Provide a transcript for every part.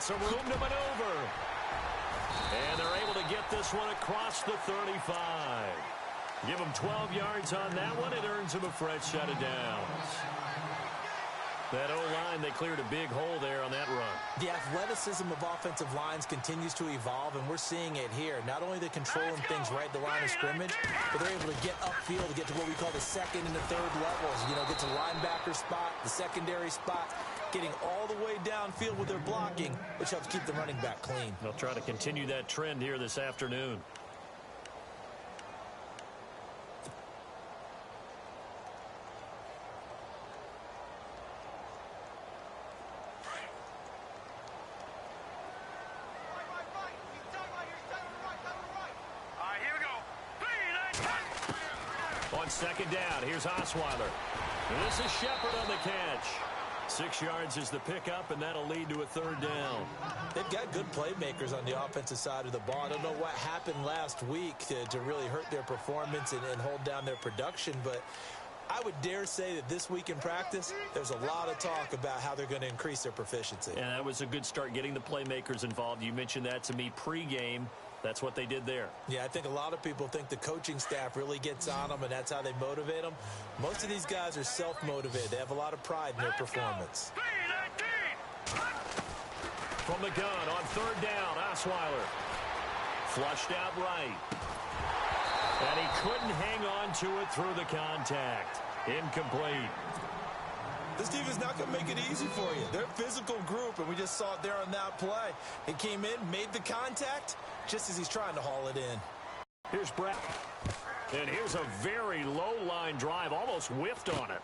get some room to maneuver. And they're able to get this one across the 35. Give them 12 yards on that one. It earns them a fresh set of downs. That O-line, they cleared a big hole there on that run. The athleticism of offensive lines continues to evolve, and we're seeing it here. Not only are they controlling things right at the line of scrimmage, but they're able to get upfield to get to what we call the second and the third levels. You know, get to linebacker spot, the secondary spot, getting all the way downfield with their blocking, which helps keep the running back clean. They'll try to continue that trend here this afternoon. Second down. Here's Osweiler. This is Shepard on the catch. 6 yards is the pickup, and that'll lead to a third down. They've got good playmakers on the offensive side of the ball. I don't know what happened last week to really hurt their performance and hold down their production, but I would dare say that this week in practice, there's a lot of talk about how they're going to increase their proficiency. And that was a good start getting the playmakers involved. You mentioned that to me pregame. That's what they did there. Yeah, I think a lot of people think the coaching staff really gets on them, and that's how they motivate them. Most of these guys are self-motivated. They have a lot of pride in their performance. From the gun on third down, Osweiler. Flushed out right. And he couldn't hang on to it through the contact. Incomplete. This team is not going to make it easy for you. They're a physical group, and we just saw it there on that play. He came in, made the contact, just as he's trying to haul it in. Here's Brett. And here's a very low-line drive, almost whiffed on it.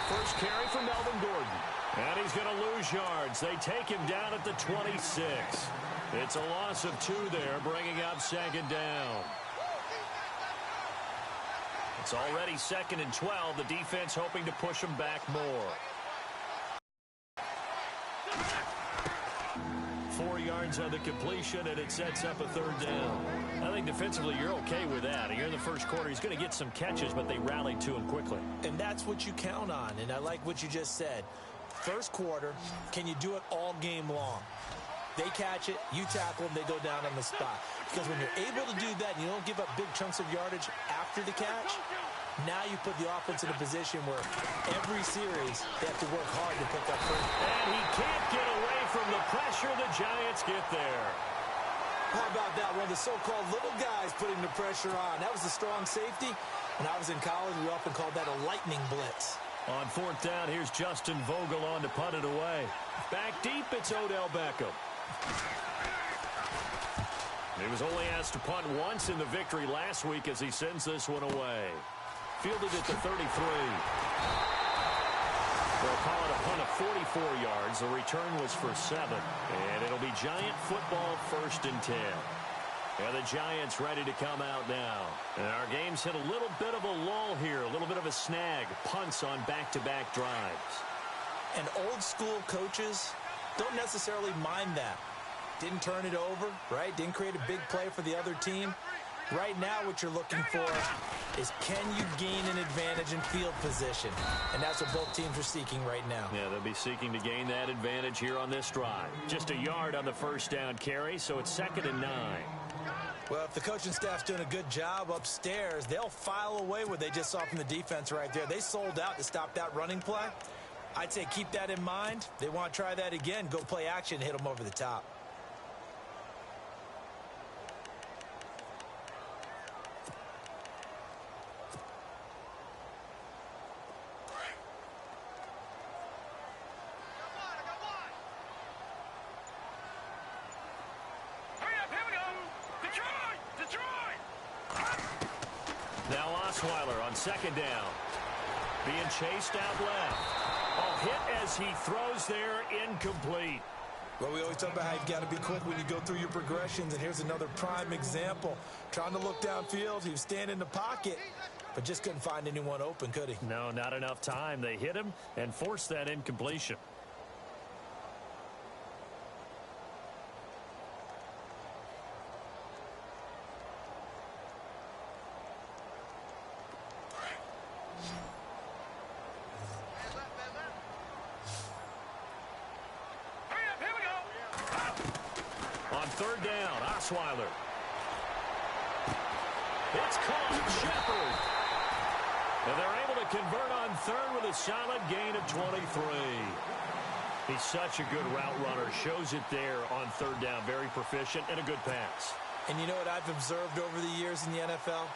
First carry for Melvin Gordon. And he's going to lose yards. They take him down at the 26. It's a loss of 2 there, bringing up second down. It's already 2nd and 12. The defense hoping to push them back more. 4 yards on the completion, and it sets up a third down. I think defensively you're okay with that. Here in the first quarter, he's going to get some catches, but they rallied to him quickly. And that's what you count on, and I like what you just said. First quarter, can you do it all game long? They catch it, you tackle them, they go down on the spot. Because when you're able to do that and you don't give up big chunks of yardage after the catch, now you put the offense in a position where every series they have to work hard to pick up first. And he can't get away from the pressure. The Giants get there. How about that? One of the so-called little guys putting the pressure on. That was a strong safety. When I was in college, we often called that a lightning blitz. On fourth down, here's Justin Vogel on to punt it away. Back deep, it's Odell Beckham. He was only asked to punt once in the victory last week as he sends this one away. Fielded at the 33. They'll call it a punt of 44 yards. The return was for 7. And it'll be Giant football 1st and 10. And the Giants ready to come out now. And our game's hit a little bit of a lull here, a little bit of a snag. Punts on back-to-back drives. And old-school coaches don't necessarily mind that. Didn't turn it over, right? Didn't create a big play for the other team. Right now what you're looking for is can you gain an advantage in field position? And that's what both teams are seeking right now. Yeah, they'll be seeking to gain that advantage here on this drive. Just a yard on the first down carry, so it's 2nd and 9. Well, if the coaching staff's doing a good job upstairs, they'll file away what they just saw from the defense right there. They sold out to stop that running play. I'd say keep that in mind. They want to try that again. Go play action, hit them over the top. Osweiler on 2nd down. Being chased out left. A hit as he throws there, incomplete. Well, we always talk about how you've got to be quick when you go through your progressions, and here's another prime example. Trying to look downfield, he was standing in the pocket, but just couldn't find anyone open, could he? No, not enough time. They hit him and forced that incompletion. Third down, Osweiler. It's caught, Shepard. And they're able to convert on third with a solid gain of 23. He's such a good route runner. Shows it there on third down. Very proficient and a good pass. And you know what I've observed over the years in the NFL?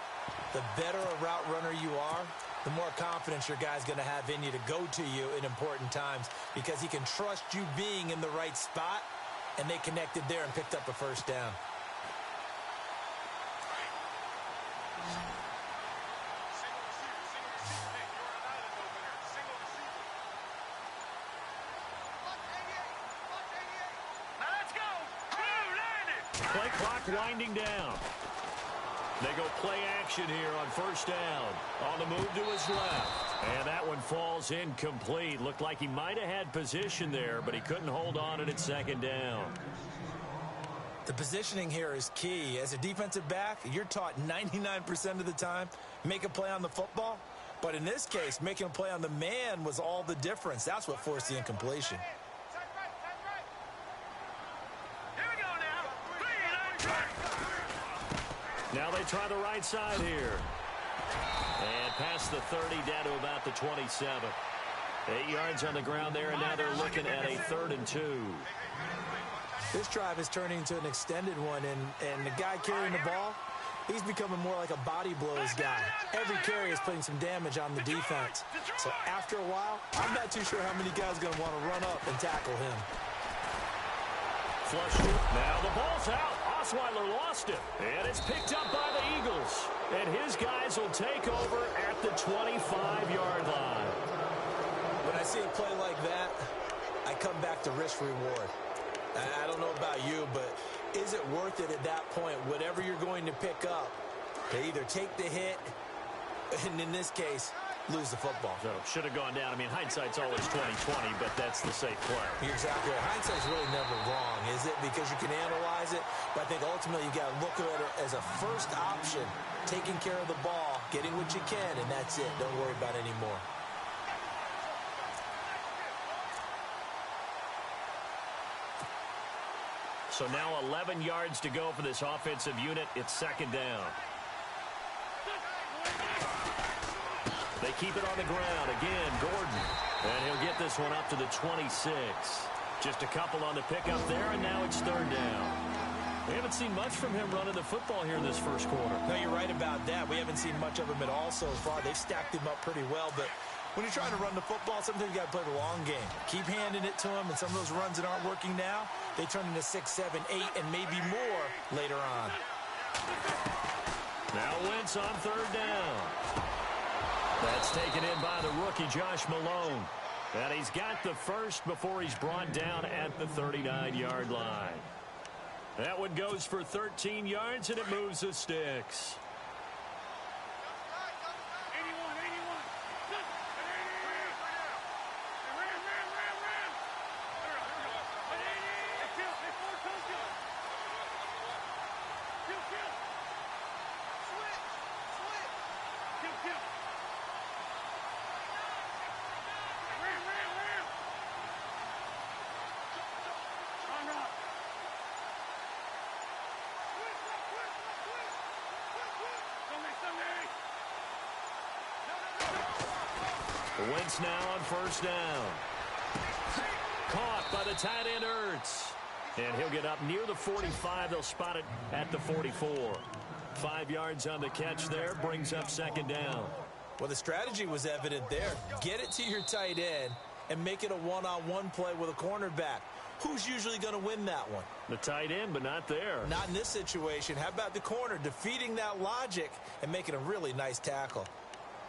The better a route runner you are, the more confidence your guy's going to have in you to go to you in important times because he can trust you being in the right spot. And they connected there and picked up a first down. Play clock winding down. They go play action here on first down. On the move to his left. And that one falls incomplete. Looked like he might have had position there, but he couldn't hold on at second down. The positioning here is key. As a defensive back, you're taught 99% of the time, make a play on the football. But in this case, making a play on the man was all the difference. That's what forced the incompletion. Now they try the right side here. And past the 30 down to about the 27. 8 yards on the ground there, and now they're looking at a 3rd and 2. This drive is turning into an extended one, and the guy carrying the ball, he's becoming more like a body blows guy. Every carry is putting some damage on the defense. So after a while, I'm not too sure how many guys are going to want to run up and tackle him. Flushed it. Now the ball's out. Osweiler lost it. And it's picked up by the Eagles. And his guys will take over at the 25-yard line. When I see a play like that, I come back to risk-reward. I don't know about you, but is it worth it at that point, whatever you're going to pick up, to either take the hit, and in this case, lose the football? So should have gone down. I mean, hindsight's always 20/20, but that's the safe play. You're exactly right. Hindsight's really never wrong, is it? Because you can analyze it, but I think ultimately you got to look at it as a first option, taking care of the ball, getting what you can, and that's it. Don't worry about it anymore. So now 11 yards to go for this offensive unit. It's 2nd down. They keep it on the ground. Again, Gordon. And he'll get this one up to the 26. Just a couple on the pickup there, and now it's 3rd down. We haven't seen much from him running the football here in this first quarter. No, you're right about that. We haven't seen much of him at all so far. They've stacked him up pretty well, but when you're trying to run the football, sometimes you got to play the long game. Keep handing it to him, and some of those runs that aren't working now, they turn into 6, 7, 8, and maybe more later on. Now Wentz on 3rd down. That's taken in by the rookie, Josh Malone. And he's got the first before he's brought down at the 39-yard line. That one goes for 13 yards, and it moves the sticks. Wentz now on 1st down. Caught by the tight end, Ertz. And he'll get up near the 45. They'll spot it at the 44. 5 yards on the catch there. Brings up 2nd down. Well, the strategy was evident there. Get it to your tight end and make it a one-on-one play with a cornerback. Who's usually going to win that one? The tight end, but not there. Not in this situation. How about the corner defeating that logic and making a really nice tackle?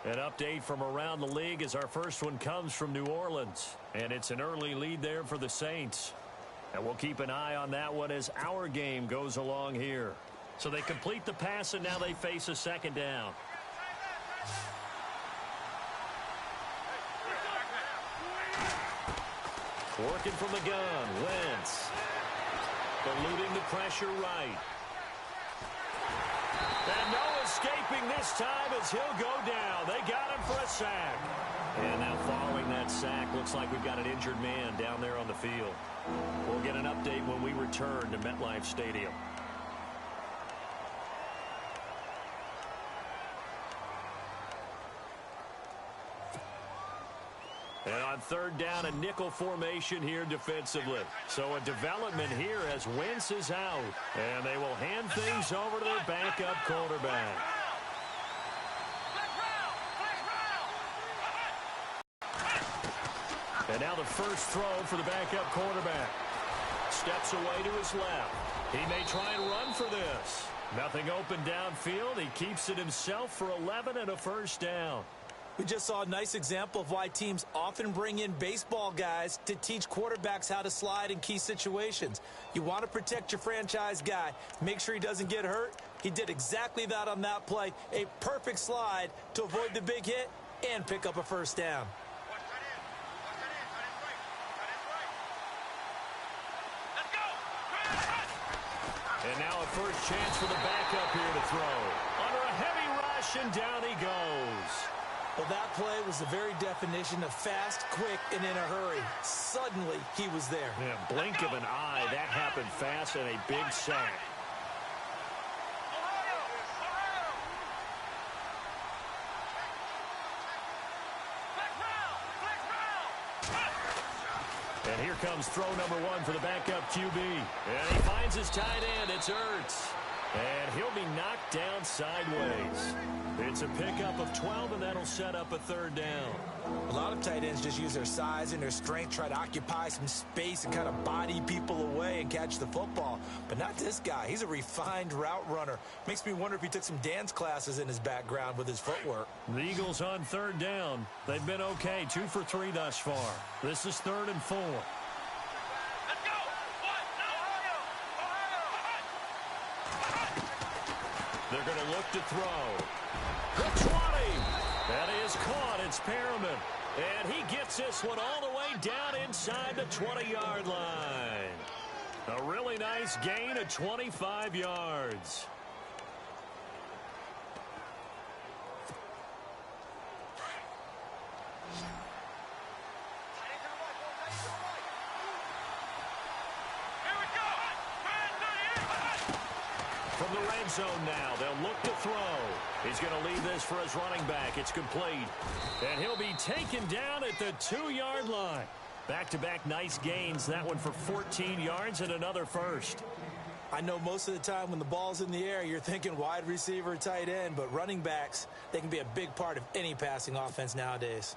An update from around the league as our first one comes from New Orleans. And it's an early lead there for the Saints. And we'll keep an eye on that one as our game goes along here. So they complete the pass, and now they face a second down. Working from the gun, Wentz. Eluding the pressure right. And no escaping this time as he'll go down. They got him for a sack. And now following that sack, looks like we've got an injured man down there on the field. We'll get an update when we return to MetLife Stadium. And on third down, a nickel formation here defensively. So a development here as Wentz is out. And they will hand things over to their backup quarterback. And now the first throw for the backup quarterback. Steps away to his left. He may try and run for this. Nothing open downfield. He keeps it himself for 11 and a first down. We just saw a nice example of why teams often bring in baseball guys to teach quarterbacks how to slide in key situations. You want to protect your franchise guy. Make sure he doesn't get hurt. He did exactly that on that play. A perfect slide to avoid the big hit and pick up a first down. And now a first chance for the backup here to throw. Under a heavy rush, and down he goes. Well, that play was the very definition of fast, quick, and in a hurry. Suddenly, he was there. Yeah, blink of an eye. That happened fast and a big sack. And here comes throw number one for the backup QB. And he finds his tight end. It's Ertz. And he'll be knocked down sideways. It's a pickup of 12, and that'll set up a third down. A lot of tight ends just use their size and their strength, try to occupy some space and kind of body people away and catch the football. But not this guy. He's a refined route runner. Makes me wonder if he took some dance classes in his background with his footwork. The Eagles on third down. They've been okay, 2 for 3 thus far. This is 3rd and 4. They're going to look to throw. The 20. That is caught. It's Perriman. And he gets this one all the way down inside the 20-yard line. A really nice gain of 25 yards. From the red zone now, they'll look to throw. He's going to leave this for his running back. It's complete. And he'll be taken down at the 2-yard line. Back-to-back nice gains. That one for 14 yards and another first. I know most of the time when the ball's in the air, you're thinking wide receiver, tight end, but running backs, they can be a big part of any passing offense nowadays.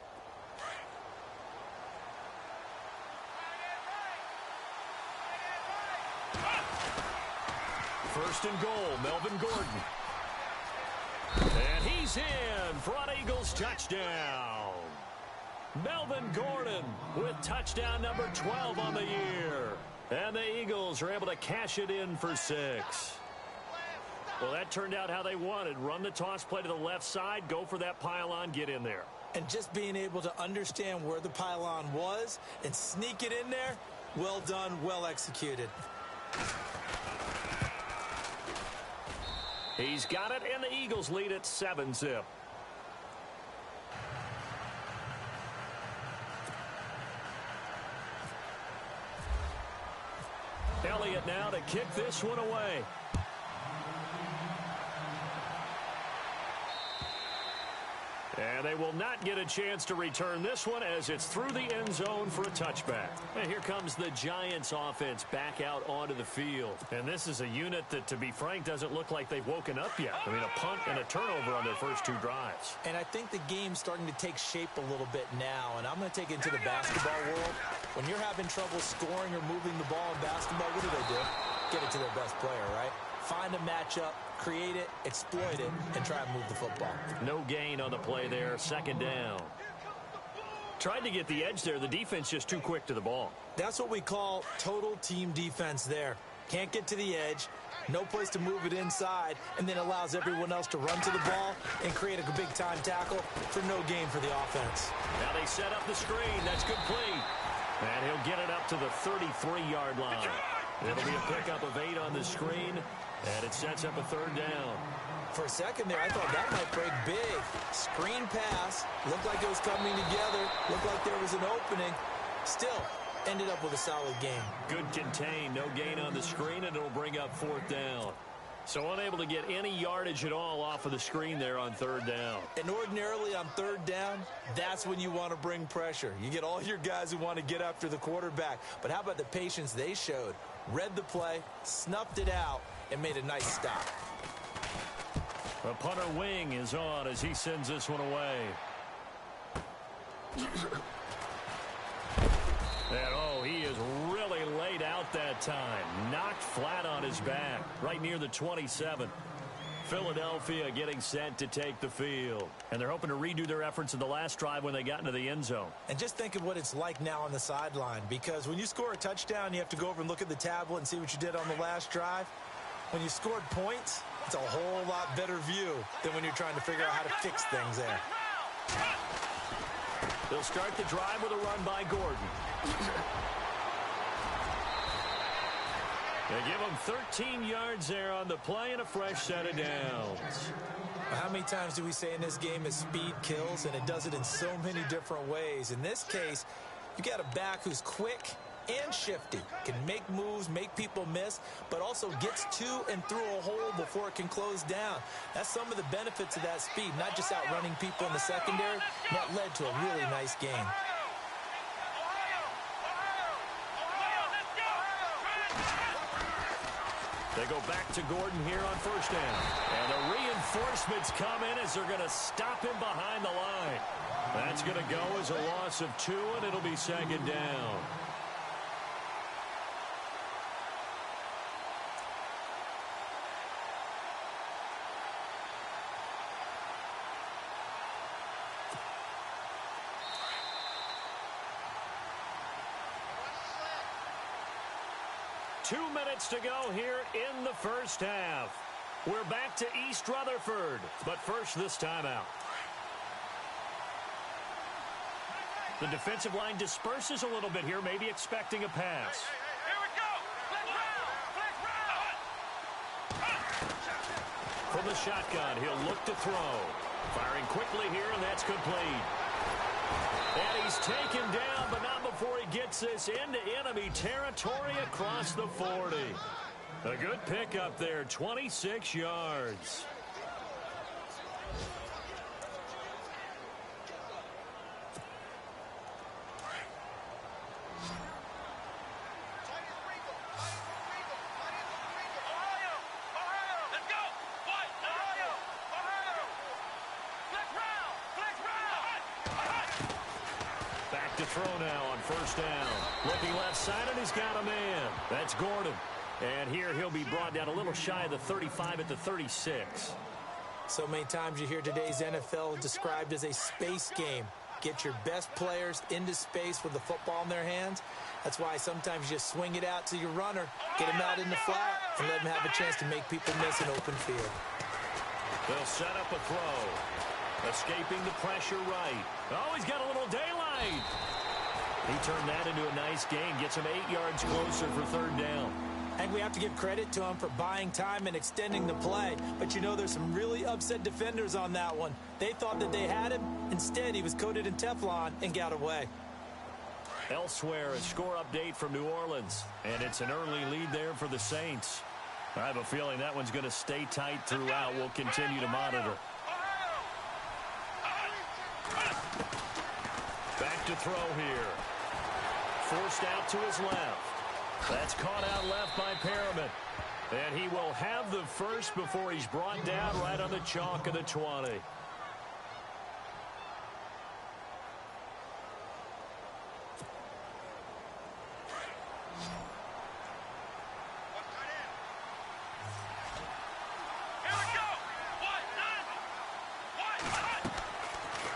First and goal, Melvin Gordon. And he's in for an Eagles touchdown. Melvin Gordon with touchdown number 12 on the year. And the Eagles are able to cash it in for 6. Well, that turned out how they wanted. Run the toss play to the left side, go for that pylon, get in there. And just being able to understand where the pylon was and sneak it in there, well done, well executed. He's got it, and the Eagles lead at 7-zip. Elliott now to kick this one away. And they will not get a chance to return this one as it's through the end zone for a touchback. And here comes the Giants offense back out onto the field. And this is a unit that, to be frank, doesn't look like they've woken up yet. I mean, a punt and a turnover on their first 2 drives. And I think the game's starting to take shape a little bit now. And I'm going to take it into the basketball world. When you're having trouble scoring or moving the ball in basketball, what do? Get it to their best player, right? Find a matchup, create it, exploit it, and try and move the football. No gain on the play there. Second down. Tried to get the edge there. The defense just too quick to the ball. That's what we call total team defense there. Can't get to the edge, no place to move it inside, and then allows everyone else to run to the ball and create a big-time tackle for no gain for the offense. Now they set up the screen. That's complete. And he'll get it up to the 33-yard line. It'll be a pickup of 8 on the screen, and it sets up a 3rd down. For a second there, I thought that might break big. Screen pass. Looked like it was coming together. Looked like there was an opening. Still, ended up with a solid gain. Good contain. No gain on the screen, and it'll bring up 4th down. So unable to get any yardage at all off of the screen there on 3rd down. And ordinarily on 3rd down, that's when you want to bring pressure. You get all your guys who want to get after the quarterback. But how about the patience they showed? Read the play, snuffed it out, and made a nice stop. The punter wing is on as he sends this one away. And, oh, he is really laid out that time. Knocked flat on his back, right near the 27. Philadelphia getting set to take the field. And they're hoping to redo their efforts in the last drive when they got into the end zone. And just think of what it's like now on the sideline, because when you score a touchdown, you have to go over and look at the tablet and see what you did on the last drive. When you scored points, it's a whole lot better view than when you're trying to figure out how to fix things there. They'll start the drive with a run by Gordon. They give him 13 yards there on the play and a fresh set of downs. How many times do we say in this game that speed kills, and it does it in so many different ways? In this case, you got a back who's quick and shifty, can make moves, make people miss, but also gets to and through a hole before it can close down. That's some of the benefits of that speed, not just outrunning people in the secondary. That led to a really nice game. They go back to Gordon here on 1st down. And the reinforcements come in as they're going to stop him behind the line. That's going to go as a loss of 2, and it'll be 2nd down. Two minutes to go here in the first half. We're back to East Rutherford, but first this timeout. The defensive line disperses a little bit here, maybe expecting a pass. Here we go. From the shotgun, he'll look to throw. Firing quickly here, and that's complete. And he's taken down, but not before he gets this into enemy territory across the 40. A good pickup there, 26 yards. To throw now on 1st down. Looking left side, and he's got a man. That's Gordon. And here he'll be brought down a little shy of the 35 at the 36. So many times you hear today's NFL described as a space game. Get your best players into space with the football in their hands. That's why sometimes you just swing it out to your runner, get him out in the flat, and let him have a chance to make people miss an open field. They'll set up a throw. Escaping the pressure right. Oh, he's got a little daylight. He turned that into a nice gain. Gets him 8 yards closer for 3rd down. And we have to give credit to him for buying time and extending the play. But you know, there's some really upset defenders on that one. They thought that they had him. Instead, he was coated in Teflon and got away. Elsewhere, a score update from New Orleans. And it's an early lead there for the Saints. I have a feeling that one's going to stay tight throughout. We'll continue to monitor. Back to throw here. Forced out to his left. That's caught out left by Perriman. And he will have the first before he's brought down right on the chalk of the 20.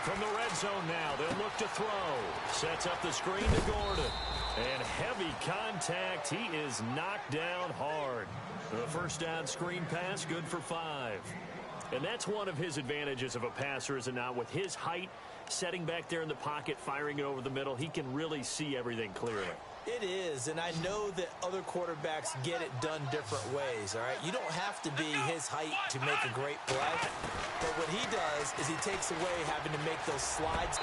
From the red zone now, they'll look to throw. Sets up the screen to Gordon. And heavy contact. He is knocked down hard. The first down screen pass, good for 5. And that's one of his advantages of a passer, is it not? With his height, setting back there in the pocket, firing it over the middle, he can really see everything clearly. It is, and I know that other quarterbacks get it done different ways, all right? You don't have to be his height to make a great play, but what he does is he takes away having to make those slides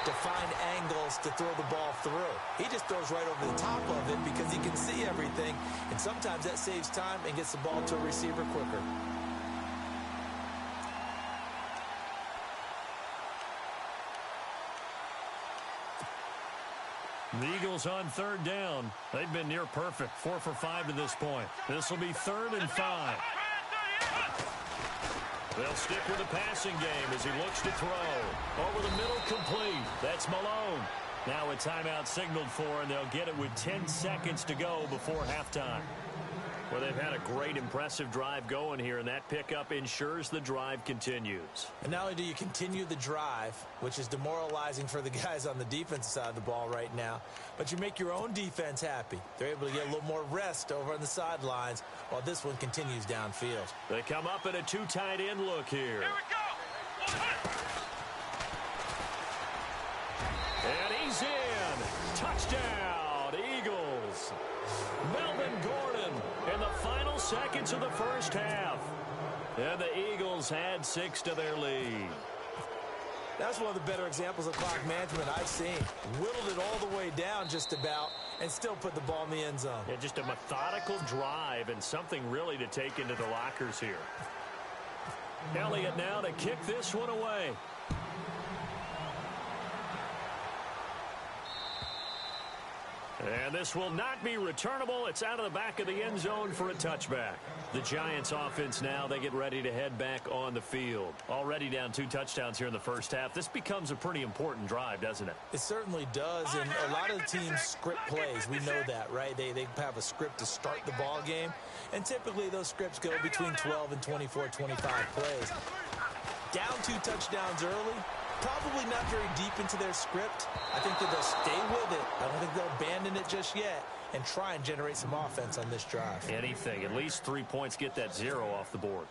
to find angles to throw the ball through. He just throws right over the top of it because he can see everything, and sometimes that saves time and gets the ball to a receiver quicker. The Eagles on third down. They've been near perfect, 4 for 5 to this point. This will be 3rd and 5. They'll stick with the passing game as he looks to throw. Over the middle, complete. That's Malone. Now a timeout signaled for, and they'll get it with 10 seconds to go before halftime. Well, they've had a great, impressive drive going here, and that pickup ensures the drive continues. And not only do you continue the drive, which is demoralizing for the guys on the defensive side of the ball right now, but you make your own defense happy. They're able to get a little more rest over on the sidelines while this one continues downfield. They come up in a 2 tight end look here. Here we go. And he's in. Touchdown, Eagles. Melvin Gordon in the final seconds of the first half. And the Eagles add 6 to their lead. That's one of the better examples of clock management I've seen. Whittled it all the way down just about and still put the ball in the end zone. Yeah, just a methodical drive and something really to take into the lockers here. Elliott now to kick this one away. And this will not be returnable. It's out of the back of the end zone for a touchback. The Giants offense now, they get ready to head back on the field. Already down 2 touchdowns here in the first half. This becomes a pretty important drive, doesn't it? It certainly does, and a lot of the teams script plays. We know that, right? They have a script to start the ball game, and typically those scripts go between 12 and 24, 25 plays. Down 2 touchdowns early, probably not very deep into their script. I think that they'll stay with it. I don't think they'll abandon it just yet and try and generate some offense on this drive. Anything. At least 3 points, get that 0 off the board.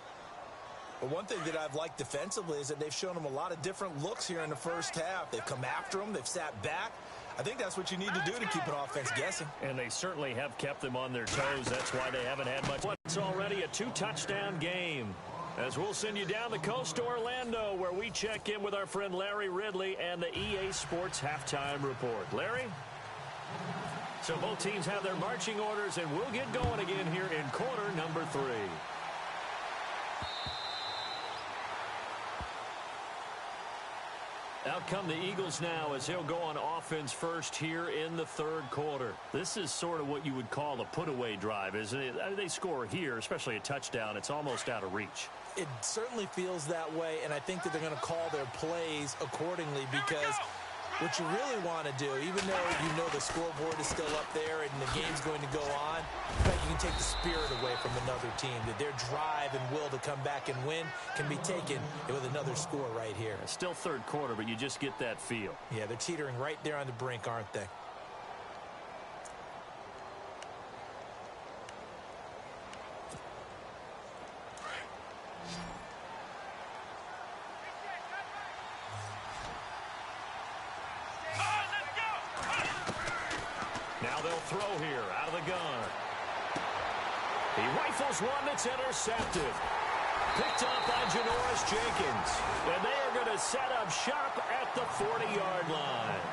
But one thing that I've liked defensively is that they've shown them a lot of different looks here in the first half. They've come after them. They've sat back. I think that's what you need to do to keep an offense guessing. And they certainly have kept them on their toes. That's why they haven't had much. It's already a 2-touchdown game. As we'll send you down the coast to Orlando, where we check in with our friend Larry Ridley and the EA Sports Halftime Report. Larry? So both teams have their marching orders, and we'll get going again here in quarter number 3. Out come the Eagles now as he'll go on offense first here in the 3rd quarter. This is sort of what you would call a put-away drive, isn't it? They score here, especially a touchdown. It's almost out of reach. It certainly feels that way, and I think that they're going to call their plays accordingly because what you really want to do, even though you know the scoreboard is still up there and the game's going to go on, but you can take the spirit away from another team, that their drive and will to come back and win can be taken with another score right here. Still 3rd quarter, but you just get that feel. Yeah, they're teetering right there on the brink, aren't they? Throw here out of the gun. He rifles one that's intercepted. Picked up by Janoris Jenkins. And they are going to set up shop at the 40-yard line.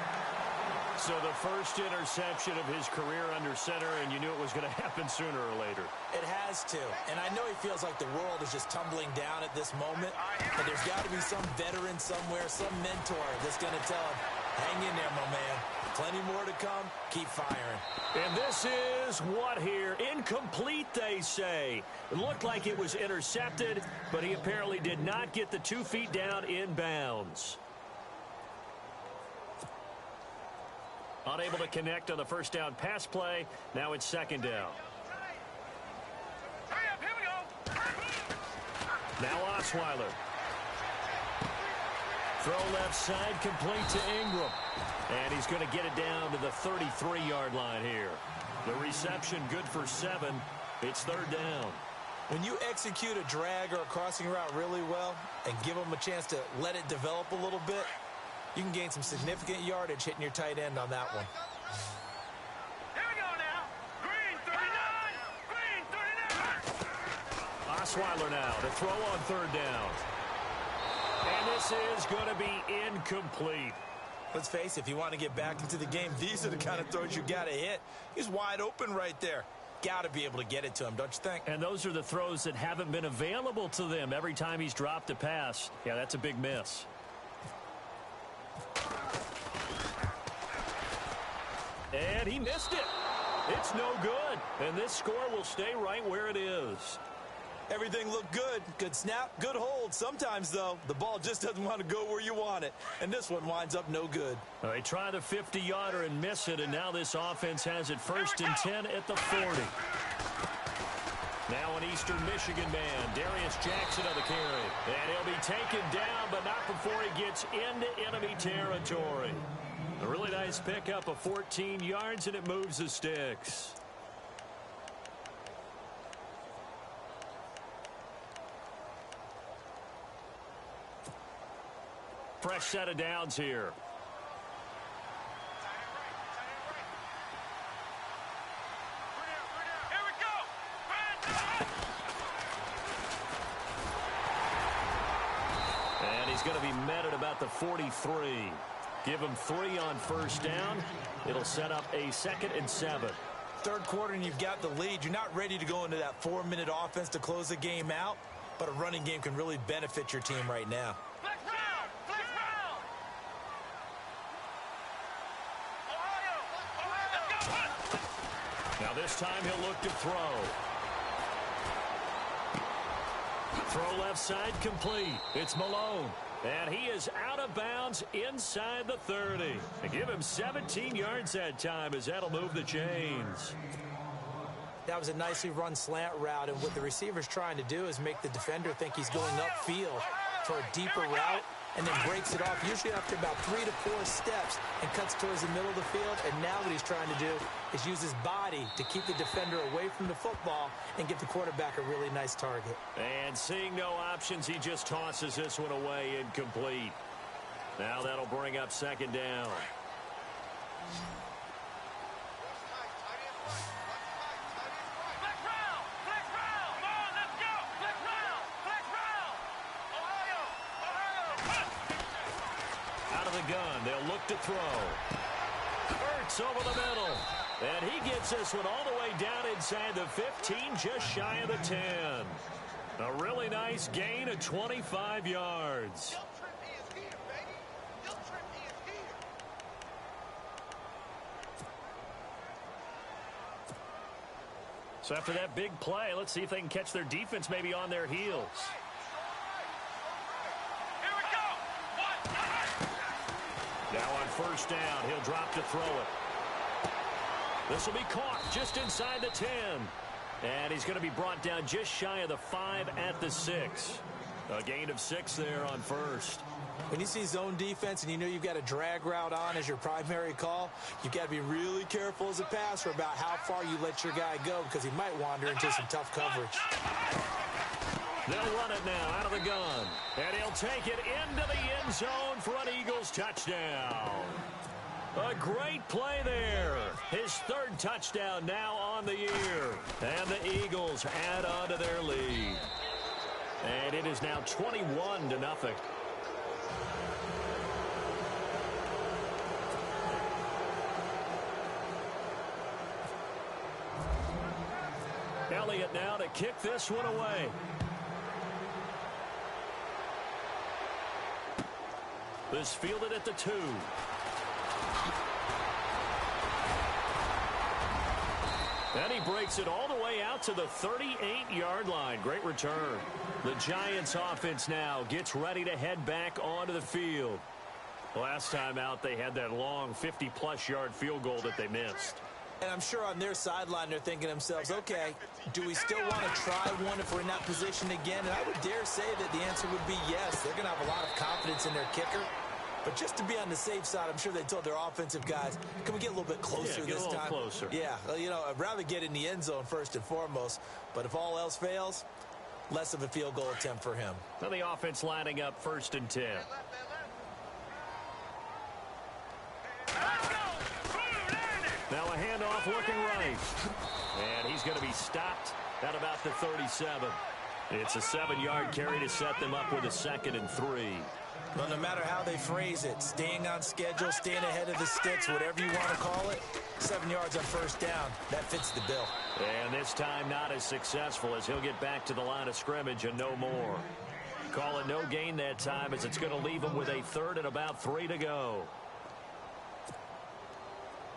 So the first interception of his career under center, and you knew it was going to happen sooner or later. It has to. And I know he feels like the world is just tumbling down at this moment, but there's got to be some veteran somewhere, some mentor that's going to tell him, hang in there, my man. Plenty more to come. Keep firing. And this is what here? Incomplete, they say. It looked like it was intercepted, but he apparently did not get the 2 feet down in bounds. Unable to connect on the first down pass play. Now it's 2nd down. Hurry up, here we go. Now Osweiler. Throw left side, complete to Ingram. And he's going to get it down to the 33-yard line here. The reception good for 7. It's third down. When you execute a drag or a crossing route really well and give them a chance to let it develop a little bit, you can gain some significant yardage hitting your tight end on that one. Here we go now. Green 39. Green 39. Osweiler now to throw on third down. And this is going to be incomplete. Let's face it, if you want to get back into the game, these are the kind of throws you got to hit. He's wide open right there. Got to be able to get it to him, don't you think? And those are the throws that haven't been available to them every time he's dropped a pass. Yeah, that's a big miss. And he missed it. It's no good. And this score will stay right where it is. Everything looked good. Good snap, good hold. Sometimes, though, the ball just doesn't want to go where you want it. And this one winds up no good. They try the 50-yarder and miss it, and now this offense has it 1st and 10 at the 40. Now an Eastern Michigan man, Darius Jackson on the carry. And he'll be taken down, but not before he gets into enemy territory. A really nice pickup of 14 yards, and it moves the sticks. Fresh set of downs here. Here we go. And he's going to be met at about the 43. Give him 3 on first down. It'll set up a 2nd and 7. Third quarter and you've got the lead. You're not ready to go into that 4-minute offense to close the game out, but a running game can really benefit your team right now. Flex round. Flex round. Ohio. Let's go. Now this time he'll look to throw. Throw left side complete. It's Malone. And he is out of bounds inside the 30. They give him 17 yards that time as that'll move the chains. That was a nicely run slant route, and what the receiver's trying to do is make the defender think he's going upfield for a deeper route and then breaks it off, usually after about 3 to 4 steps, and cuts towards the middle of the field. And now what he's trying to do is use his body to keep the defender away from the football and give the quarterback a really nice target. And seeing no options, he just tosses this one away incomplete. Now that'll bring up 2nd down. Flex round. Flex round. Come on, let's go. Flex round. Flex round. Ohio. Out of the gun, they'll look to throw. Hurts over the middle. And he gets this one all the way down inside the 15, just shy of the 10. A really nice gain of 25 yards. So after that big play, let's see if they can catch their defense maybe on their heels. Here we go. Now on first down, he'll drop to throw it. This will be caught just inside the 10. And he's going to be brought down just shy of the 5 at the 6. A gain of 6 there on first. When you see zone defense and you know you've got a drag route on as your primary call, you've got to be really careful as a passer about how far you let your guy go, because he might wander into some tough coverage. They'll run it now out of the gun. And he'll take it into the end zone for an Eagles touchdown. A great play there. His 3rd touchdown now on the year. And the Eagles add on to their lead. And it is now 21-0. Elliott now to kick this one away. This fielded at the 2. And he breaks it all the way out to the 38-yard line. Great return. The Giants offense now gets ready to head back onto the field. Last time out, they had that long 50-plus yard field goal that they missed. And I'm sure on their sideline they're thinking to themselves, okay, do we still want to try one if we're in that position again? And I would dare say that the answer would be yes. They're going to have a lot of confidence in their kicker. But just to be on the safe side, I'm sure they told their offensive guys, can we get a little bit closer this time? Get a little closer. Yeah, well, you know, I'd rather get in the end zone first and foremost. But if all else fails, less of a field goal attempt for him. Now the offense lining up 1st and 10. Now a handoff looking right. And he's going to be stopped at about the 37. It's a 7-yard carry to set them up with a 2nd and 3. Well, no matter how they phrase it, staying on schedule, staying ahead of the sticks, whatever you want to call it, 7 yards on 1st down, that fits the bill. And this time not as successful as he'll get back to the line of scrimmage and no more. Call it no gain that time as it's going to leave him with a 3rd and about 3 to go.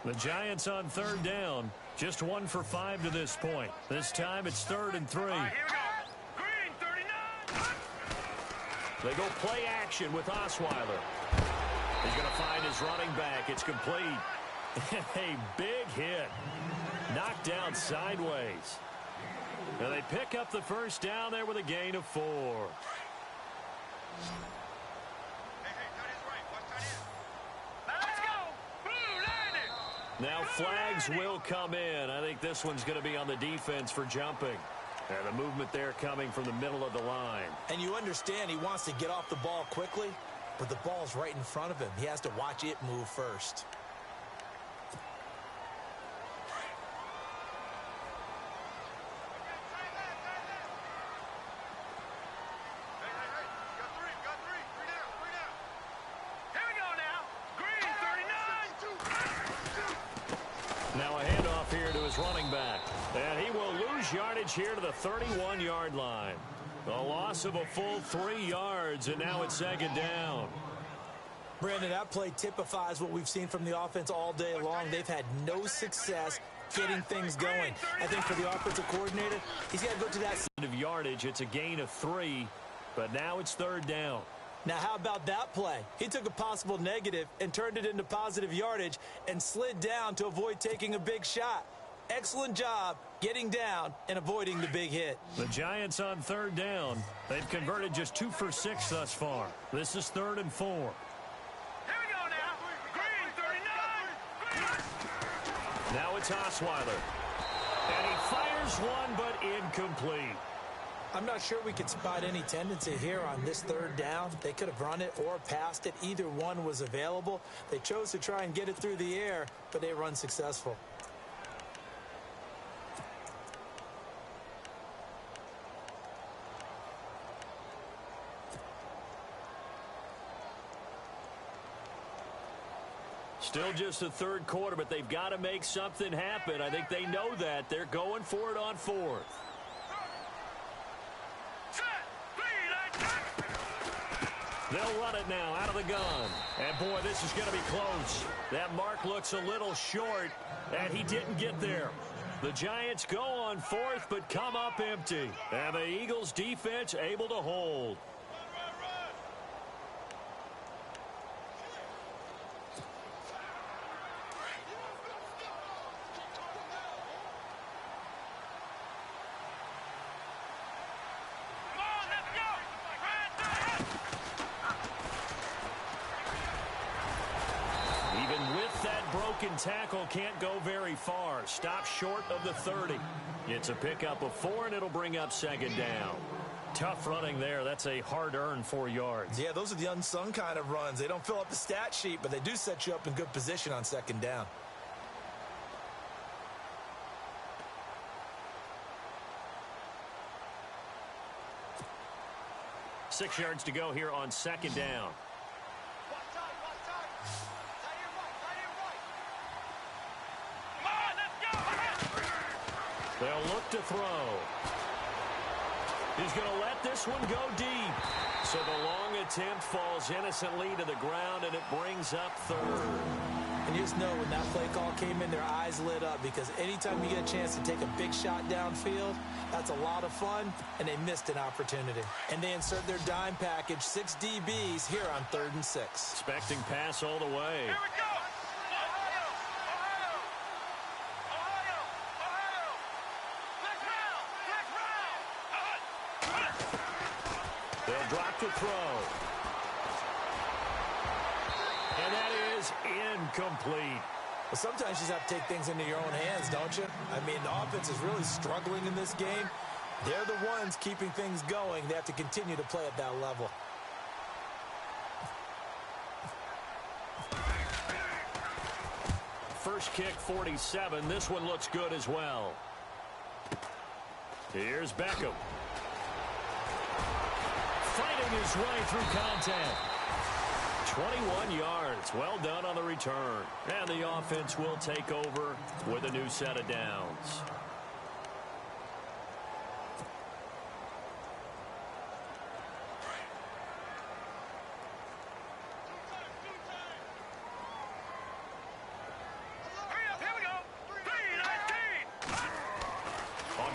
The Giants on 3rd down, just 1 for 5 to this point. This time it's 3rd and 3. Here we go. Green, 39. They go play action with Osweiler. He's going to find his running back. It's complete. A big hit. Knocked down sideways. And they pick up the 1st down there with a gain of 4. Now flags will come in. I think this one's going to be on the defense for jumping. And the movement there coming from the middle of the line. And you understand he wants to get off the ball quickly, but the ball's right in front of him. He has to watch it move first. Running back, and he will lose yardage here to the 31-yard line. A loss of a full 3 yards, and now it's 2nd down. Brandon, that play typifies what we've seen from the offense all day long. They've had no success getting things going. I think for the offensive coordinator, he's got to go to that of yardage. It's a gain of 3, but now it's 3rd down. Now, how about that play? He took a possible negative and turned it into positive yardage and slid down to avoid taking a big shot. Excellent job getting down and avoiding the big hit. The Giants on 3rd down. They've converted just 2 for 6 thus far. This is 3rd and 4. Here we go now. Green, 39. Now it's Osweiler. And he fires one, but incomplete. I'm not sure we could spot any tendency here on this 3rd down. They could have run it or passed it. Either one was available. They chose to try and get it through the air, but they were unsuccessful. Still just the 3rd quarter, but they've got to make something happen. I think they know that. They're going for it on 4th. They'll run it now out of the gun. And, boy, this is going to be close. That mark looks a little short, and he didn't get there. The Giants go on 4th, but come up empty. And the Eagles' defense able to hold. Tackle can't go very far. Stop short of the 30. It's a pickup of 4, and it'll bring up 2nd down. Tough running there. That's a hard-earned 4 yards. Yeah, those are the unsung kind of runs. They don't fill up the stat sheet, but they do set you up in good position on 2nd down. Six yards to go here on 2nd down. They'll look to throw. He's going to let this one go deep. So the long attempt falls innocently to the ground, and it brings up 3rd. And you just know when that play call came in, their eyes lit up, because anytime you get a chance to take a big shot downfield, that's a lot of fun, and they missed an opportunity. And they insert their dime package, 6 DBs here on 3rd and 6. Expecting pass all the way. Here we go. drop to throw. And that is incomplete. Well, sometimes you just have to take things into your own hands, don't you? I mean, the offense is really struggling in this game. They're the ones keeping things going. They have to continue to play at that level. First kick, 47. This one looks good as well. Here's Beckham. Fighting his way through contact. 21 yards. Well done on the return. And the offense will take over with a new set of downs.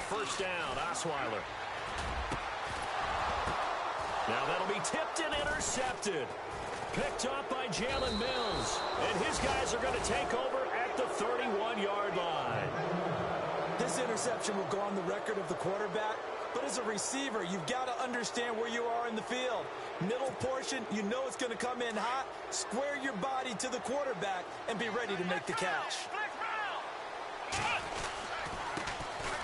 First down, Osweiler. Now that'll be tipped and intercepted. Picked up by Jalen Mills. And his guys are going to take over at the 31-yard line. This interception will go on the record of the quarterback. But as a receiver, you've got to understand where you are in the field. Middle portion, you know it's going to come in hot. Square your body to the quarterback and be ready to make the catch.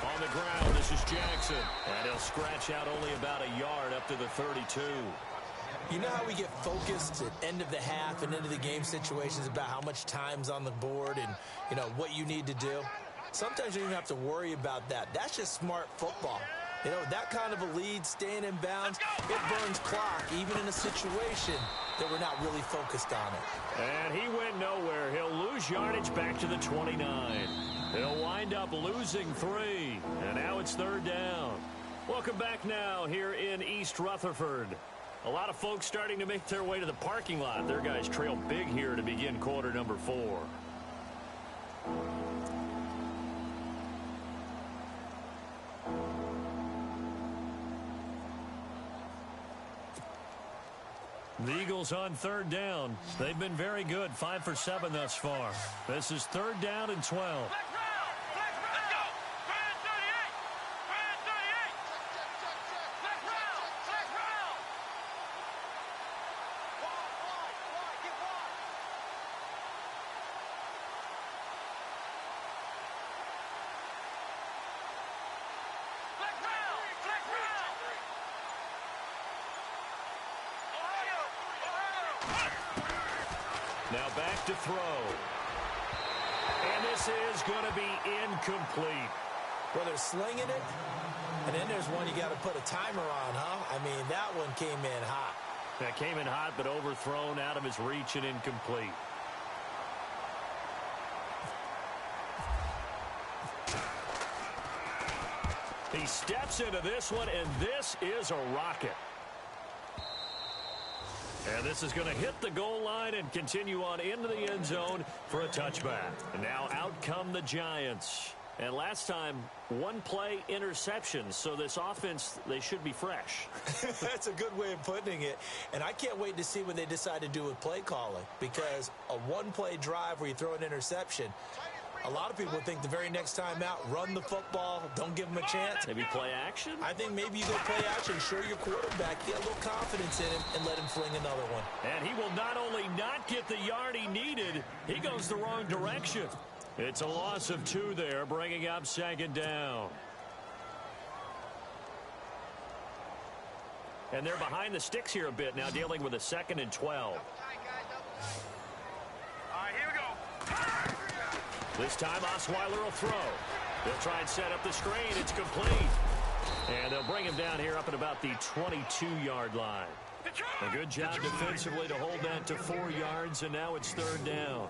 On the ground, this is Jackson. And he'll scratch out only about a yard up to the 32. You know how we get focused at end of the half and end of the game situations about how much time's on the board and, you know, what you need to do? Sometimes you don't even have to worry about that. That's just smart football. You know, that kind of a lead, staying in bounds, it burns clock, even in a situation that we're not really focused on it. And he went nowhere. He'll lose yardage back to the 29. He'll wind up losing 3. And now it's third down. Welcome back now here in East Rutherford. A lot of folks starting to make their way to the parking lot. Their guys trail big here to begin quarter number 4. The Eagles on third down. They've been very good, 5 for 7 thus far. This is third down and 12. Now back to throw. And this is going to be incomplete. Well, they're slinging it, and then there's one you got to put a timer on, huh? I mean, that one came in hot. That came in hot, but overthrown out of his reach and incomplete. He steps into this one, and this is a rocket. And this is going to hit the goal line and continue on into the end zone for a touchback. And now out come the Giants. And last time, one play interception. So this offense, they should be fresh. That's a good way of putting it. And I can't wait to see what they decide to do with play calling. Because a one-play drive where you throw an interception, a lot of people think the very next time out, run the football, don't give them a chance. Maybe play action? I think maybe you go play action, show your quarterback, get a little confidence in him, and let him fling another one. And he will not only not get the yard he needed, he goes the wrong direction. It's a loss of 2 there, bringing up second down. And they're behind the sticks here a bit now, dealing with a 2nd and 12. This time, Osweiler will throw. They'll try and set up the screen. It's complete. And they'll bring him down here up at about the 22-yard line. A good job defensively to hold that to 4 yards, and now it's third down.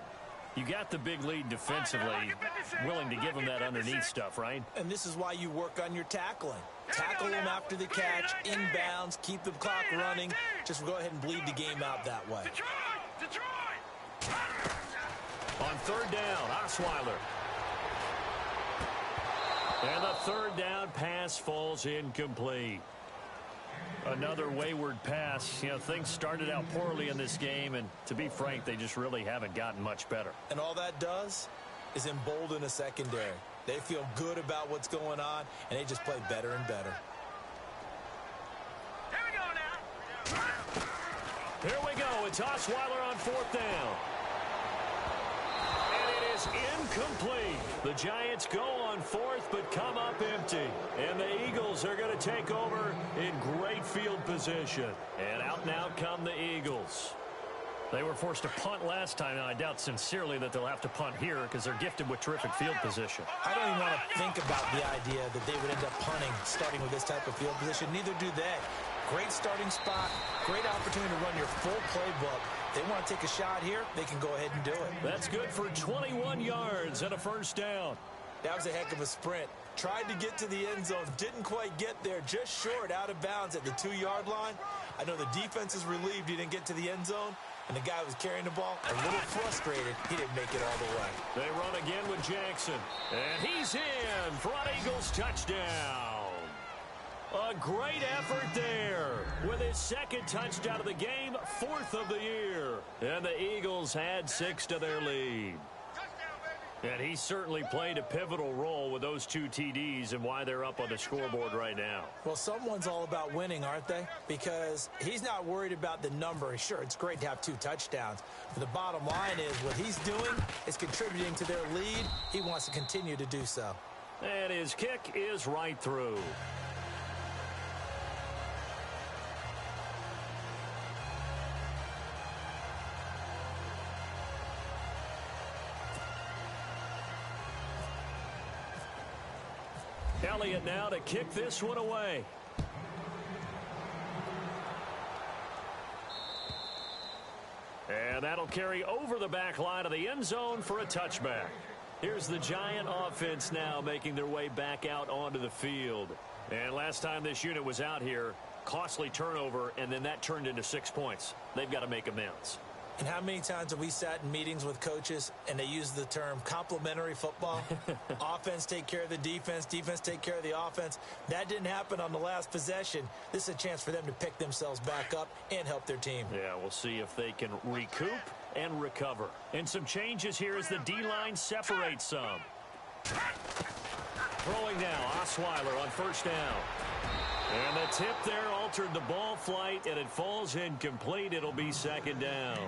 You got the big lead defensively, willing to give them that underneath stuff, right? And this is why you work on your tackling. Tackle them after the catch, inbounds, keep the clock running. Just go ahead and bleed the game out that way. On third down, Osweiler. And the third down pass falls incomplete. Another wayward pass. You know, things started out poorly in this game, and to be frank, they just really haven't gotten much better. And all that does is embolden a secondary. They feel good about what's going on, and they just play better and better. Here we go now. Here we go. It's Osweiler on fourth down. And it is incomplete. The Giants go on fourth, but come up empty. And the Eagles are going to take over in great field position. And out now come the Eagles. They were forced to punt last time, and I doubt sincerely that they'll have to punt here because they're gifted with terrific field position. I don't even want to think about the idea that they would end up punting starting with this type of field position. Neither do they. Great starting spot, great opportunity to run your full playbook. They want to take a shot here, they can go ahead and do it. That's good for 21 yards and a first down. That was a heck of a sprint. Tried to get to the end zone, didn't quite get there, just short, out of bounds at the 2-yard line. I know the defense is relieved he didn't get to the end zone, and the guy who was carrying the ball, a little frustrated, he didn't make it all the way. They run again with Jackson, and he's in. Front Eagles touchdown. A great effort there with his second touchdown of the game, 4th of the year. And the Eagles add 6 to their lead. And he certainly played a pivotal role with those 2 TDs and why they're up on the scoreboard right now. Well, someone's all about winning, aren't they? Because he's not worried about the number. Sure, it's great to have 2 touchdowns. But the bottom line is what he's doing is contributing to their lead. He wants to continue to do so. And his kick is right through. Elliott now to kick this one away. And that'll carry over the back line of the end zone for a touchback. Here's the Giant offense now making their way back out onto the field. And last time this unit was out here, costly turnover, and then that turned into 6 points. They've got to make amends. And how many times have we sat in meetings with coaches and they use the term complementary football? Offense take care of the defense, defense take care of the offense. That didn't happen on the last possession. This is a chance for them to pick themselves back up and help their team. Yeah, we'll see if they can recoup and recover. And some changes here as the D-line separates some. Throwing now, Osweiler on first down. And the tip there altered the ball flight, and it falls incomplete. It'll be second down.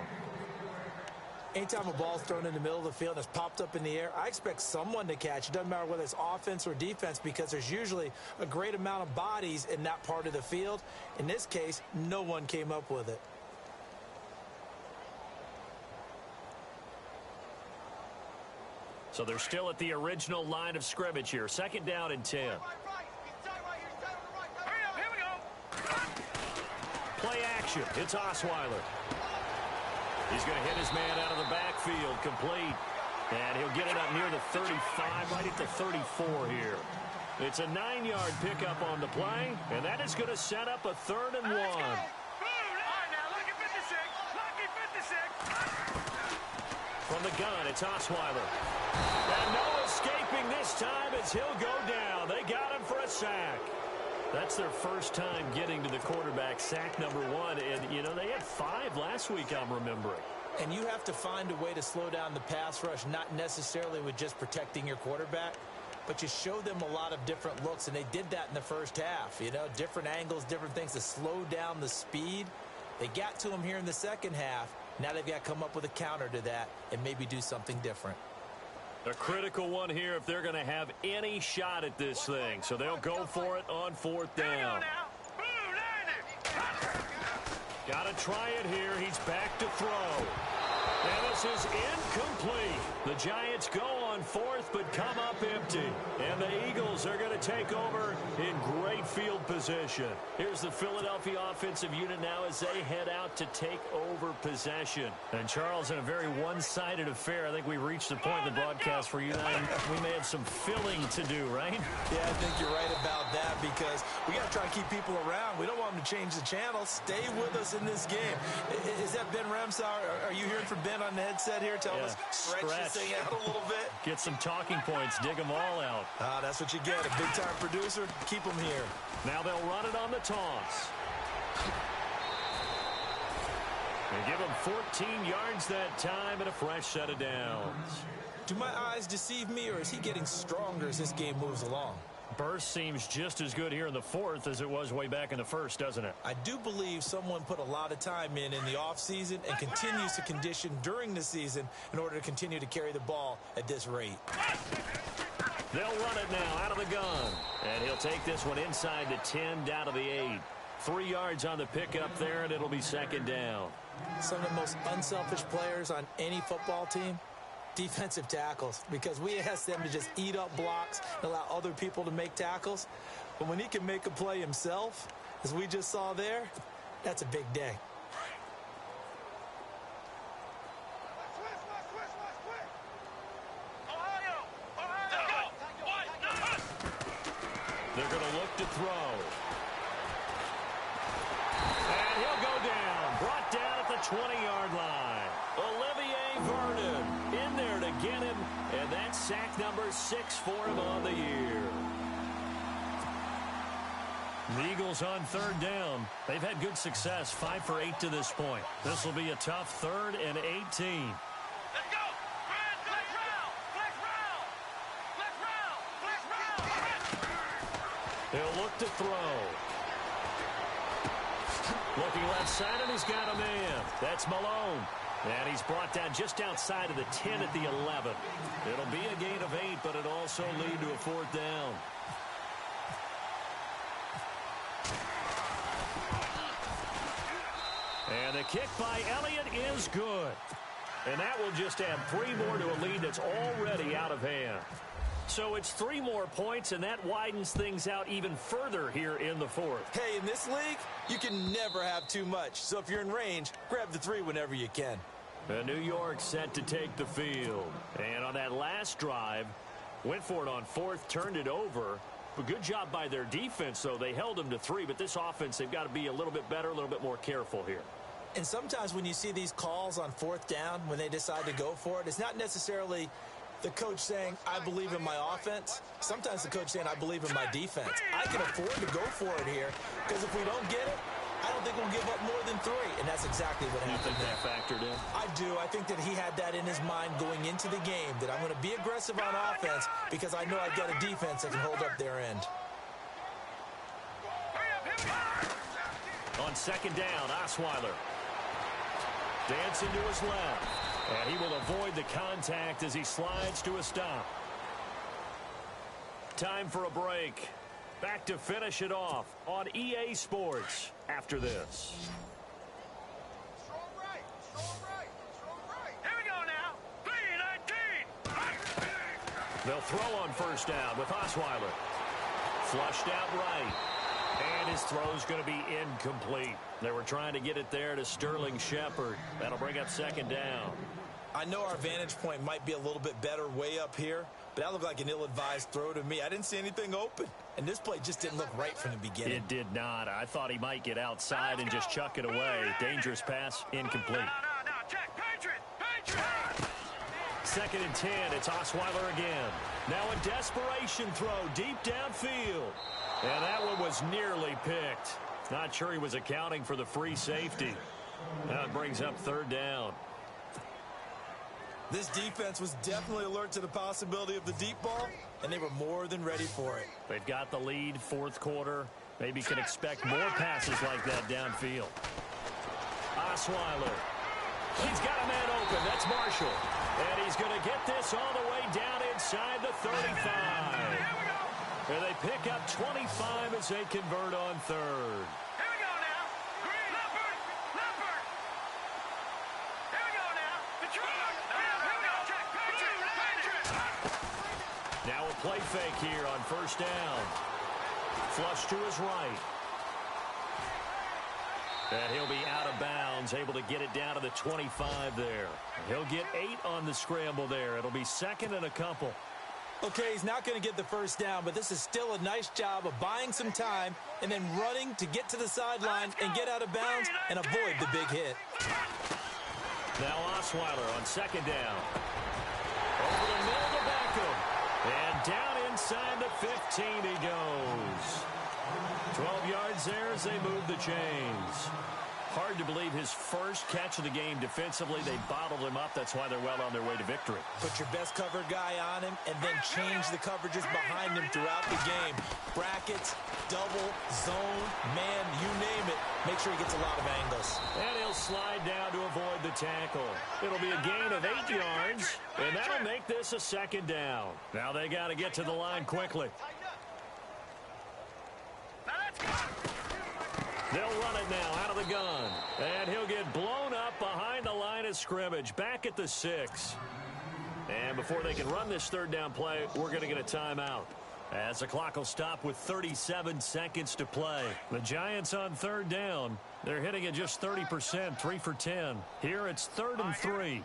Anytime a ball's thrown in the middle of the field and it's popped up in the air, I expect someone to catch. It doesn't matter whether it's offense or defense because there's usually a great amount of bodies in that part of the field. In this case, no one came up with it. So they're still at the original line of scrimmage here. Second down and 10. Play action. It's Osweiler. He's going to hit his man out of the backfield, complete. And he'll get it up near the 35, right at the 34 here. It's a 9-yard pickup on the play, and that is going to set up a 3rd and 1. From the gun, it's Osweiler. And no escaping this time as he'll go down. They got him for a sack. That's their first time getting to the quarterback, sack number 1. And, you know, they had 5 last week, I'm remembering. And you have to find a way to slow down the pass rush, not necessarily with just protecting your quarterback, but you show them a lot of different looks, and they did that in the first half. You know, different angles, different things to slow down the speed. They got to him here in the second half. Now they've got to come up with a counter to that and maybe do something different. A critical one here if they're going to have any shot at this thing. So they'll go for it on 4th down. Got to try it here. He's back to throw. And this is incomplete. The Giants go on 4th but come up empty. And the Eagles are going to take over in great field position. Here's the Philadelphia offensive unit now as they head out to take over possession. And Charles, in a very one-sided affair, I think we reached the point in the broadcast where you and I, we may have some filling to do, right? Yeah, I think you're right about that because we got to try to keep people around. We don't want them to change the channel. Stay with us in this game. Is that Ben Ramsauer? Are you hearing from Ben on the headset here? Tell us, stretch this thing out a little bit. Get some talking points. Dig them all out. That's what you get. A big-time producer. Keep them here. Now they'll run it on the toss. They give him 14 yards that time and a fresh set of downs. Do my eyes deceive me, or is he getting stronger as this game moves along? Burst seems just as good here in the fourth as it was way back in the first, doesn't it? I do believe someone put a lot of time in the offseason and continues to condition during the season in order to continue to carry the ball at this rate. They'll run it now out of the gun. And he'll take this one inside the 10, down to the 8. 3 yards on the pickup there, and it'll be second down. Some of the most unselfish players on any football team, defensive tackles, because we ask them to just eat up blocks and allow other people to make tackles. But when he can make a play himself, as we just saw there, that's a big day. They're going to look to throw. And he'll go down. Brought down at the 20-yard line. Olivier Vernon in there to get him. And that's sack number 6 for him on the year. The Eagles on third down. They've had good success, 5 for 8 to this point. This will be a tough 3rd and 18. Let's go! Flex round! Flex round! Flex round! Flex round! He'll look to throw. Looking left side, and he's got a man. That's Malone. And he's brought down just outside of the 10 at the 11. It'll be a gain of 8, but it'll also lead to a 4th down. And the kick by Elliott is good. And that will just add 3 more to a lead that's already out of hand. So it's 3 more points, and that widens things out even further here in the 4th. Hey, in this league, you can never have too much. So if you're in range, grab the 3 whenever you can. And New York set to take the field. And on that last drive, went for it on 4th, turned it over. A good job by their defense, though. They held them to 3, but this offense, they've got to be a little bit better, a little bit more careful here. And sometimes when you see these calls on 4th down, when they decide to go for it, it's not necessarily the coach saying, I believe in my offense. Sometimes the coach saying, I believe in my defense. I can afford to go for it here, because if we don't get it, I don't think we'll give up more than 3. And that's exactly what happened. You think that factored in? I do. I think that he had that in his mind going into the game, that I'm going to be aggressive on offense because I know I've got a defense that can hold up their end. On 2nd down, Osweiler. Dancing to his left. And he will avoid the contact as he slides to a stop. Time for a break. Back to finish it off on EA Sports after this. Strong right. Strong right. Strong right. Here we go now. 3-19. They'll throw on 1st down with Osweiler. Flushed out right. And his throw's going to be incomplete. They were trying to get it there to Sterling Shepard. That'll bring up 2nd down. I know our vantage point might be a little bit better way up here, but that looked like an ill-advised throw to me. I didn't see anything open, and this play just didn't look right from the beginning. It did not. I thought he might get outside and just chuck it away. Dangerous pass, incomplete. No. Check. Patriot. Patriot. 2nd and 10. It's Osweiler again. Now a desperation throw deep downfield. And that one was nearly picked. Not sure he was accounting for the free safety. Now it brings up 3rd down. This defense was definitely alert to the possibility of the deep ball, and they were more than ready for it. They've got the lead, 4th quarter. Maybe can expect more passes like that downfield. Osweiler. He's got a man open. That's Marshall. And he's going to get this all the way down inside the 35. And they pick up 25 as they convert on 3rd. Here we go now. Green. Leopard. Here we go now. Detroit. Here we go. Check. Patriot. Now a play fake here on 1st down. Flush to his right. And he'll be out of bounds, able to get it down to the 25 there. He'll get 8 on the scramble there. It'll be 2nd and a couple. Okay, he's not going to get the 1st down, but this is still a nice job of buying some time and then running to get to the sideline and get out of bounds and avoid the big hit. Now Osweiler on 2nd down. Over the middle to Beckham. And down inside the 15 he goes. 12 yards there as they move the chains. Hard to believe his first catch of the game defensively. They bottled him up. That's why they're well on their way to victory. Put your best cover guy on him and then change the coverages behind him throughout the game. Brackets, double, zone, man, you name it. Make sure he gets a lot of angles. And he'll slide down to avoid the tackle. It'll be a gain of 8 yards, and that'll make this a second down. Now they got to get to the line quickly. They'll run it now out of the gun. And he'll get blown up behind the line of scrimmage, back at the 6. And before they can run this third down play, we're going to get a timeout, as the clock will stop with 37 seconds to play. The Giants on third down. They're hitting at just 30%, 3 for 10. Here it's 3rd and 3.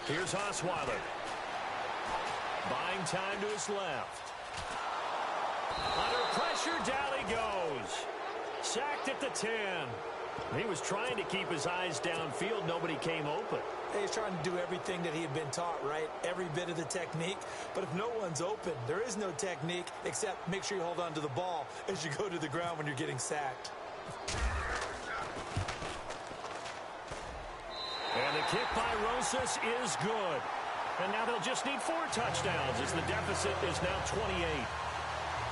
Here's Osweiler. Buying time to his left. Under pressure, down he goes. Sacked at the 10. He was trying to keep his eyes downfield. Nobody came open. He's trying to do everything that he had been taught, right? Every bit of the technique. But if no one's open, there is no technique except make sure you hold on to the ball as you go to the ground when you're getting sacked. And the kick by Rosas is good. And now they'll just need 4 touchdowns as the deficit is now 28.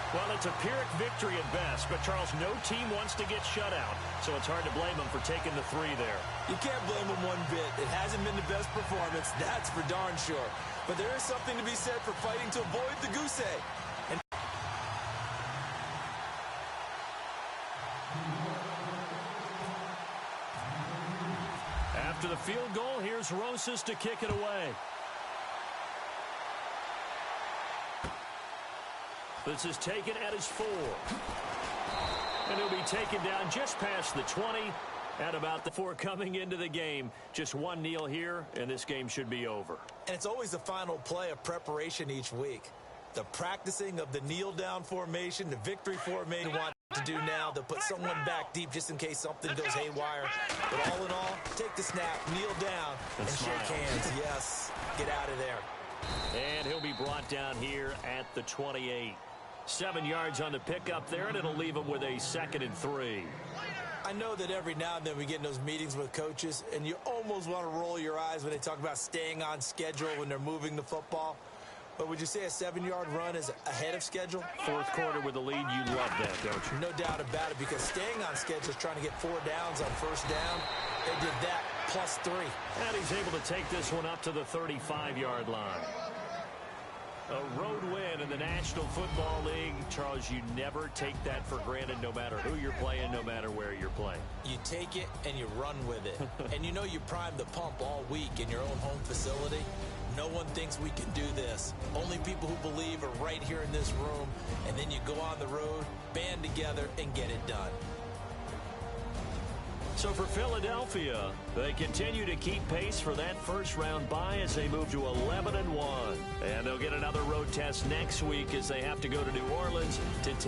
Well, it's a Pyrrhic victory at best, but, Charles, no team wants to get shut out, so it's hard to blame them for taking the 3 there. You can't blame them one bit. It hasn't been the best performance, that's for darn sure. But there is something to be said for fighting to avoid the goose egg. And after the field goal, here's Rosas to kick it away. This is taken at his 4. And he'll be taken down just past the 20 at about the 4 coming into the game. Just one kneel here, and this game should be over. And it's always the final play of preparation each week. The practicing of the kneel-down formation, the victory formation want to do now. They'll put someone back deep just in case something goes haywire. But all in all, take the snap, kneel down, and shake hands. Yes, get out of there. And he'll be brought down here at the 28. 7 yards on the pickup there, and it'll leave him with a 2nd and 3. I know that every now and then we get in those meetings with coaches, and you almost want to roll your eyes when they talk about staying on schedule when they're moving the football. But would you say a 7-yard run is ahead of schedule? 4th quarter with the lead, you love that, don't you? No doubt about it, because staying on schedule is trying to get 4 downs on first down. They did that plus 3. And he's able to take this one up to the 35-yard line. A road win in the National Football League. Charles, you never take that for granted, no matter who you're playing, no matter where you're playing. You take it and you run with it. And you know you primed the pump all week in your own home facility. No one thinks we can do this. Only people who believe are right here in this room. And then you go on the road, band together, and get it done. So for Philadelphia, they continue to keep pace for that first-round bye as they move to 11-1. And they'll get another road test next week as they have to go to New Orleans to take